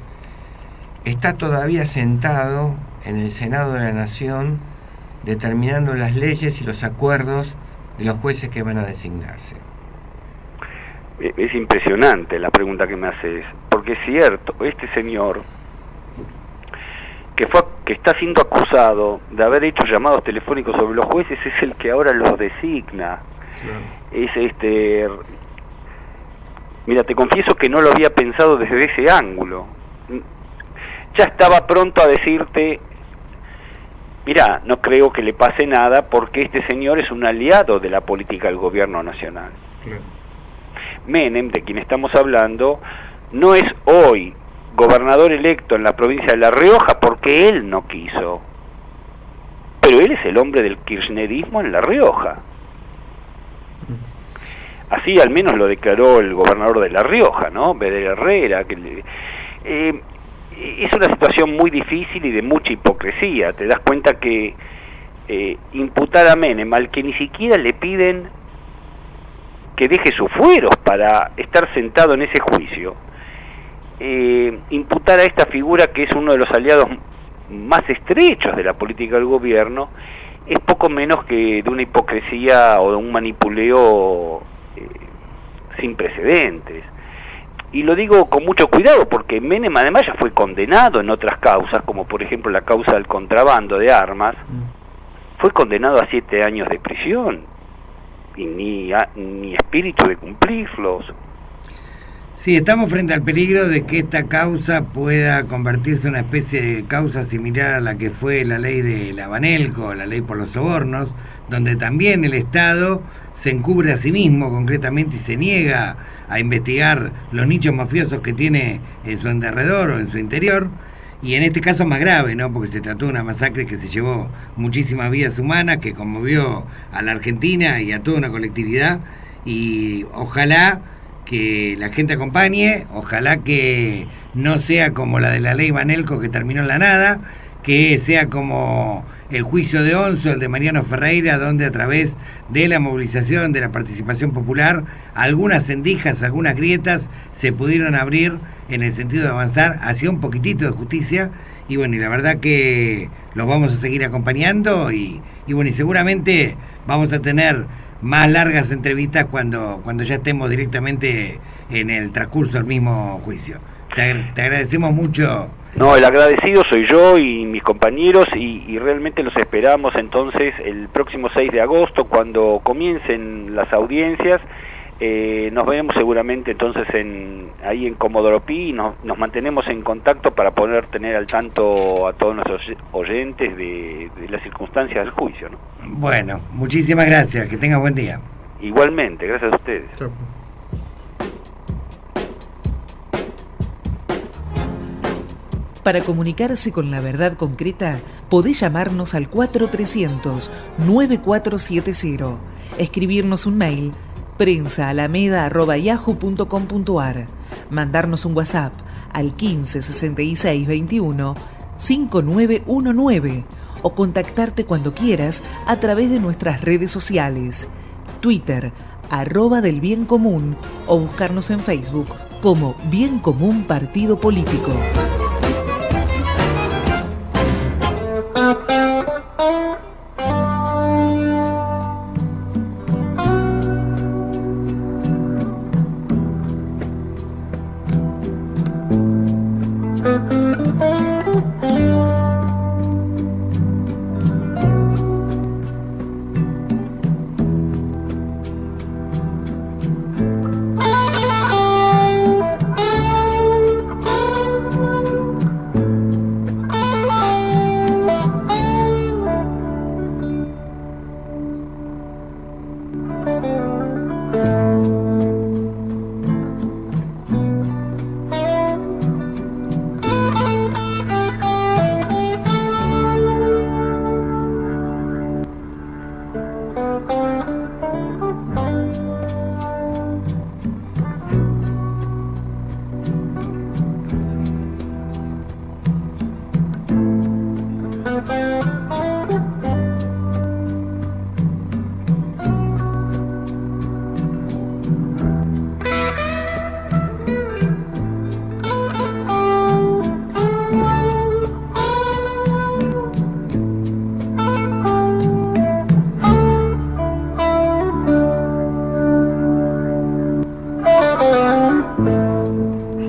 está todavía sentado en el Senado de la Nación determinando las leyes y los acuerdos de los jueces que van a designarse? Es impresionante la pregunta que me haces, porque es cierto, este señor que está siendo acusado de haber hecho llamados telefónicos sobre los jueces es el que ahora los designa. Es mira, te confieso que no lo había pensado desde ese ángulo. Ya estaba pronto a decirte, mira, no creo que le pase nada porque este señor es un aliado de la política del gobierno nacional. Menem, de quien estamos hablando, no es hoy gobernador electo en la provincia de La Rioja porque él no quiso, pero él es el hombre del kirchnerismo en La Rioja. Así al menos lo declaró el gobernador de La Rioja, ¿no? Bedel Herrera. Es una situación muy difícil y de mucha hipocresía. Te das cuenta que imputar a Menem, al que ni siquiera le piden que deje sus fueros para estar sentado en ese juicio, imputar a esta figura que es uno de los aliados más estrechos de la política del gobierno, es poco menos que de una hipocresía o de un manipuleo sin precedentes. Y lo digo con mucho cuidado porque Menem además ya fue condenado en otras causas, como por ejemplo la causa del contrabando de armas. Fue condenado a 7 años de prisión y ni espíritu de cumplirlos. Sí, estamos frente al peligro de que esta causa pueda convertirse en una especie de causa similar a la que fue la ley de la Banelco, la ley por los sobornos, donde también el Estado se encubre a sí mismo concretamente y se niega a investigar los nichos mafiosos que tiene en su derredor o en su interior, y en este caso más grave, ¿no? Porque se trató de una masacre que se llevó muchísimas vidas humanas, que conmovió a la Argentina y a toda una colectividad, y ojalá que la gente acompañe, ojalá que no sea como la de la ley Banelco que terminó en la nada, que sea como el juicio de Onso, el de Mariano Ferreira, donde a través de la movilización, de la participación popular, algunas endijas, algunas grietas se pudieron abrir en el sentido de avanzar hacia un poquitito de justicia. Y bueno, y la verdad que los vamos a seguir acompañando y bueno, y seguramente vamos a tener más largas entrevistas cuando ya estemos directamente en el transcurso del mismo juicio. Te agradecemos mucho. No, el agradecido soy yo y mis compañeros y realmente los esperamos entonces el próximo 6 de agosto cuando comiencen las audiencias. Nos veremos seguramente entonces ahí en Comodoro Pi y nos mantenemos en contacto para poder tener al tanto a todos nuestros oyentes de las circunstancias del juicio, ¿no? Bueno, muchísimas gracias, que tengas buen día. Igualmente, gracias a ustedes. Chao. Para comunicarse con la verdad concreta, podés llamarnos al 4300-9470, escribirnos un mail prensa@alameda.yahoo.com.ar, mandarnos un WhatsApp al 15 66 21 5919 o contactarte cuando quieras a través de nuestras redes sociales, Twitter, @del Bien Común, o buscarnos en Facebook como Bien Común Partido Político.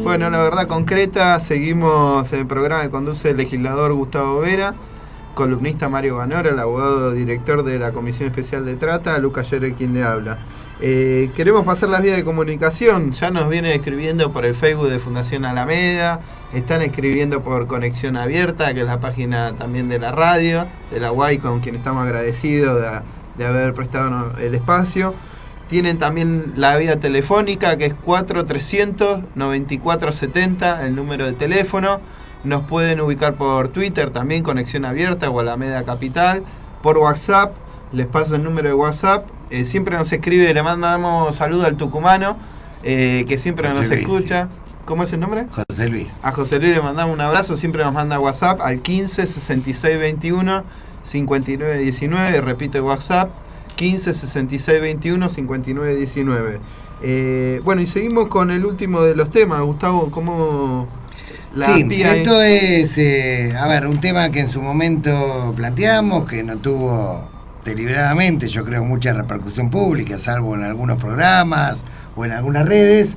Bueno, la verdad concreta, seguimos en el programa que conduce el legislador Gustavo Vera, columnista Mario Ganora, el abogado director de la Comisión Especial de Trata, Lucas Scherer quien le habla. Queremos pasar las vías de comunicación, ya nos vienen escribiendo por el Facebook de Fundación Alameda, están escribiendo por Conexión Abierta, que es la página también de la radio, de la UAI, con quien estamos agradecidos de haber prestado el espacio. Tienen también la vía telefónica, que es 4300-9470, el número de teléfono. Nos pueden ubicar por Twitter también, Conexión Abierta o Alameda Capital. Por WhatsApp, les paso el número de WhatsApp. Siempre nos escribe, le mandamos saludos al tucumano, que siempre José nos Luis. escucha. ¿Cómo es el nombre? José Luis. A José Luis le mandamos un abrazo, siempre nos manda WhatsApp al 15 66 21 59 19, repito el WhatsApp, 15 66 21 59 19. Bueno, y seguimos con el último de los temas, Gustavo, ¿cómo la Sí, pía esto es, un tema que en su momento planteamos, que no tuvo deliberadamente, yo creo, mucha repercusión pública, salvo en algunos programas o en algunas redes,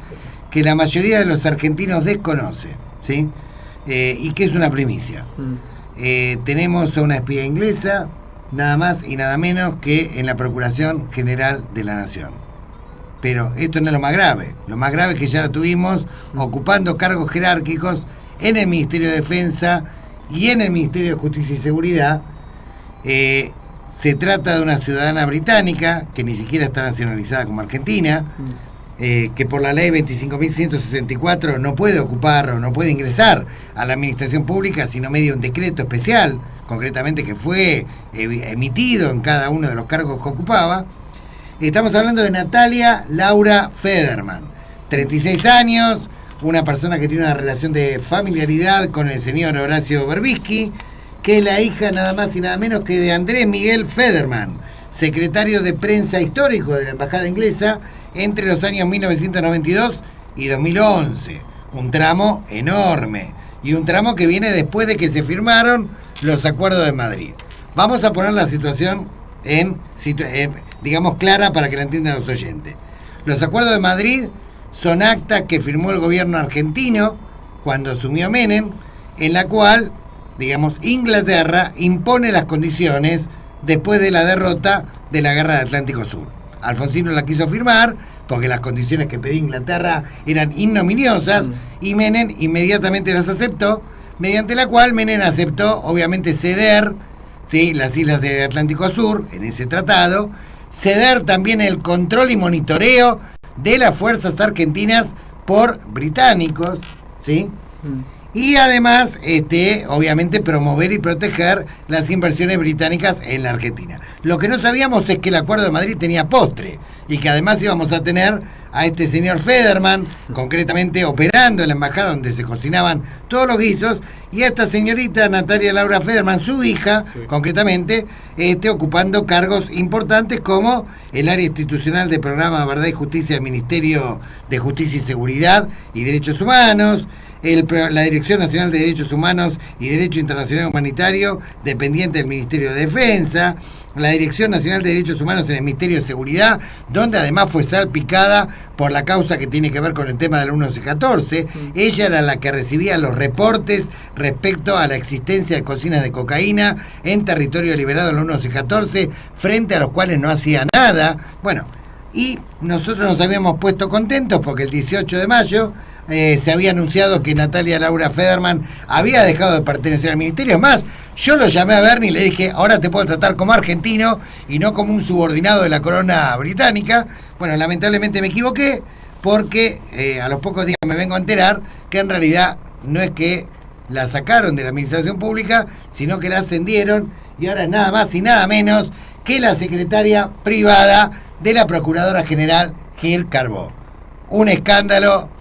que la mayoría de los argentinos desconoce, ¿sí? Y que es una primicia. Tenemos a una espía inglesa, nada más y nada menos que en la Procuración General de la Nación. Pero esto no es lo más grave es que ya lo tuvimos ocupando cargos jerárquicos en el Ministerio de Defensa y en el Ministerio de Justicia y Seguridad. Se trata de una ciudadana británica que ni siquiera está nacionalizada como argentina, que por la ley 25.164 no puede ocupar o no puede ingresar a la administración pública sino medio un decreto especial, concretamente que fue emitido en cada uno de los cargos que ocupaba. Estamos hablando de Natalia Laura Federman, 36 años, una persona que tiene una relación de familiaridad con el señor Horacio Berbisky, que es la hija nada más y nada menos que de Andrés Miguel Federman, secretario de prensa histórico de la Embajada Inglesa entre los años 1992 y 2011. Un tramo enorme, y un tramo que viene después de que se firmaron los acuerdos de Madrid. Vamos a poner la situación digamos clara para que la entiendan los oyentes. Los acuerdos de Madrid son actas que firmó el gobierno argentino cuando asumió Menem, en la cual, digamos, Inglaterra impone las condiciones después de la derrota de la Guerra del Atlántico Sur. Alfonsín no la quiso firmar porque las condiciones que pedía Inglaterra eran ignominiosas y Menem inmediatamente las aceptó, mediante la cual Menem aceptó obviamente ceder, ¿sí?, las islas del Atlántico Sur en ese tratado, ceder también el control y monitoreo de las fuerzas argentinas por británicos, ¿sí? Y además, obviamente, promover y proteger las inversiones británicas en la Argentina. Lo que no sabíamos es que el Acuerdo de Madrid tenía postre y que además íbamos a tener a este señor Federman, concretamente operando en la embajada donde se cocinaban todos los guisos, y a esta señorita Natalia Laura Federman, su hija, concretamente, ocupando cargos importantes como el área institucional del programa Verdad y Justicia del Ministerio de Justicia y Seguridad y Derechos Humanos, la Dirección Nacional de Derechos Humanos y Derecho Internacional Humanitario, dependiente del Ministerio de Defensa, la Dirección Nacional de Derechos Humanos en el Ministerio de Seguridad, donde además fue salpicada por la causa que tiene que ver con el tema del 1114. Ella era la que recibía los reportes respecto a la existencia de cocinas de cocaína en territorio liberado del 1114, frente a los cuales no hacía nada. Bueno, y nosotros nos habíamos puesto contentos porque el 18 de mayo se había anunciado que Natalia Laura Federman había dejado de pertenecer al ministerio. Es más, yo lo llamé a Bernie y le dije, ahora te puedo tratar como argentino y no como un subordinado de la corona británica. Bueno, lamentablemente me equivoqué, porque a los pocos días me vengo a enterar que en realidad no es que la sacaron de la administración pública, sino que la ascendieron, y ahora es nada más y nada menos que la secretaria privada de la Procuradora General Gil Carbó. Un escándalo.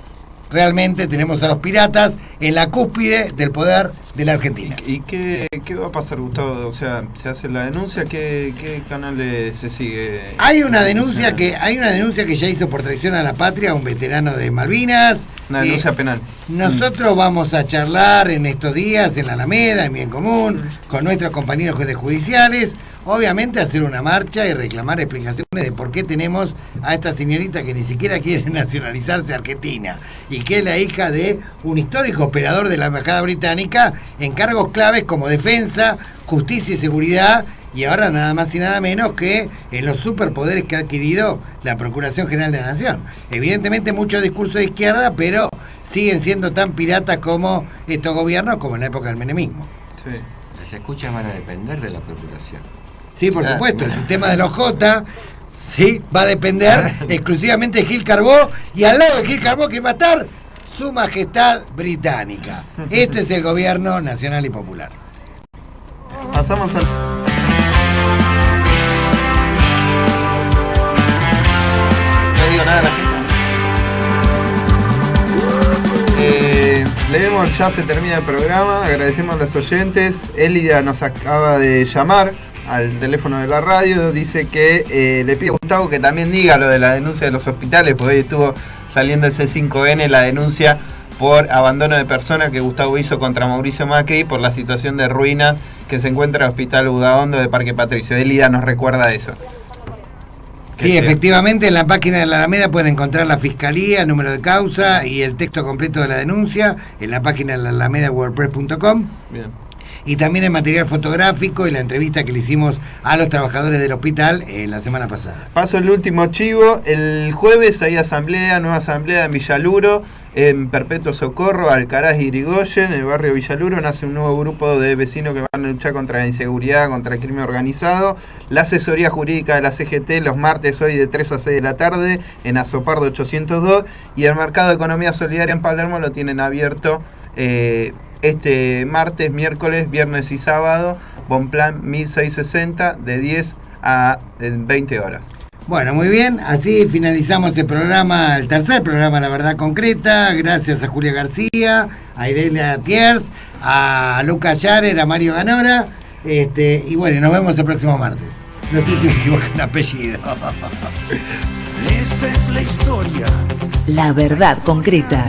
Realmente tenemos a los piratas en la cúspide del poder de la Argentina. ¿Y qué va a pasar, Gustavo? O sea, se hace la denuncia, ¿qué canales se sigue? Hay una denuncia que ya hizo por traición a la patria un veterano de Malvinas. Una denuncia penal. Nosotros vamos a charlar en estos días en la Alameda, en Bien Común, con nuestros compañeros jueces judiciales. Obviamente hacer una marcha y reclamar explicaciones de por qué tenemos a esta señorita que ni siquiera quiere nacionalizarse argentina y que es la hija de un histórico operador de la embajada británica en cargos claves como defensa, justicia y seguridad, y ahora nada más y nada menos que en los superpoderes que ha adquirido la Procuración General de la Nación. Evidentemente mucho discurso de izquierda, pero siguen siendo tan piratas como estos gobiernos como en la época del menemismo. Sí. Las escuchas van a depender de la Procuración. Sí, por supuesto, el sistema de los J, sí, va a depender exclusivamente de Gil Carbó, y al lado de Gil Carbó que va a estar Su Majestad Británica. Este es el gobierno nacional y popular. Pasamos al... No digo nada a la gente. Leemos, ya se termina el programa, agradecemos a los oyentes. Elida nos acaba de llamar al teléfono de la radio, dice que le pide a Gustavo que también diga lo de la denuncia de los hospitales, porque hoy estuvo saliendo el C5N la denuncia por abandono de personas que Gustavo hizo contra Mauricio Macri por la situación de ruina que se encuentra en el Hospital Udaondo de Parque Patricio. Elida nos recuerda eso. Sí, efectivamente, en la página de la Alameda pueden encontrar la fiscalía, el número de causa y el texto completo de la denuncia en la página de la Alameda, wordpress.com. Bien. Y también el material fotográfico y la entrevista que le hicimos a los trabajadores del hospital la semana pasada. Paso el último chivo. El jueves hay nueva asamblea en Villaluro, en Perpetuo Socorro, Alcaraz y Irigoyen, en el barrio Villaluro. Nace un nuevo grupo de vecinos que van a luchar contra la inseguridad, contra el crimen organizado. La asesoría jurídica de la CGT los martes hoy de 3 a 6 de la tarde en Azopardo 802. Y el mercado de economía solidaria en Palermo lo tienen abierto este martes, miércoles, viernes y sábado. Bonplan 1660 de 10 a 20 horas. Bueno, muy bien, así finalizamos el programa, el tercer programa La Verdad Concreta. Gracias a Julia García, a Irelia Tiers, a Lucas Yarer, a Mario Ganora, y bueno, nos vemos el próximo martes. No sé si me equivoco en apellido. Esta es la historia. La Verdad Concreta.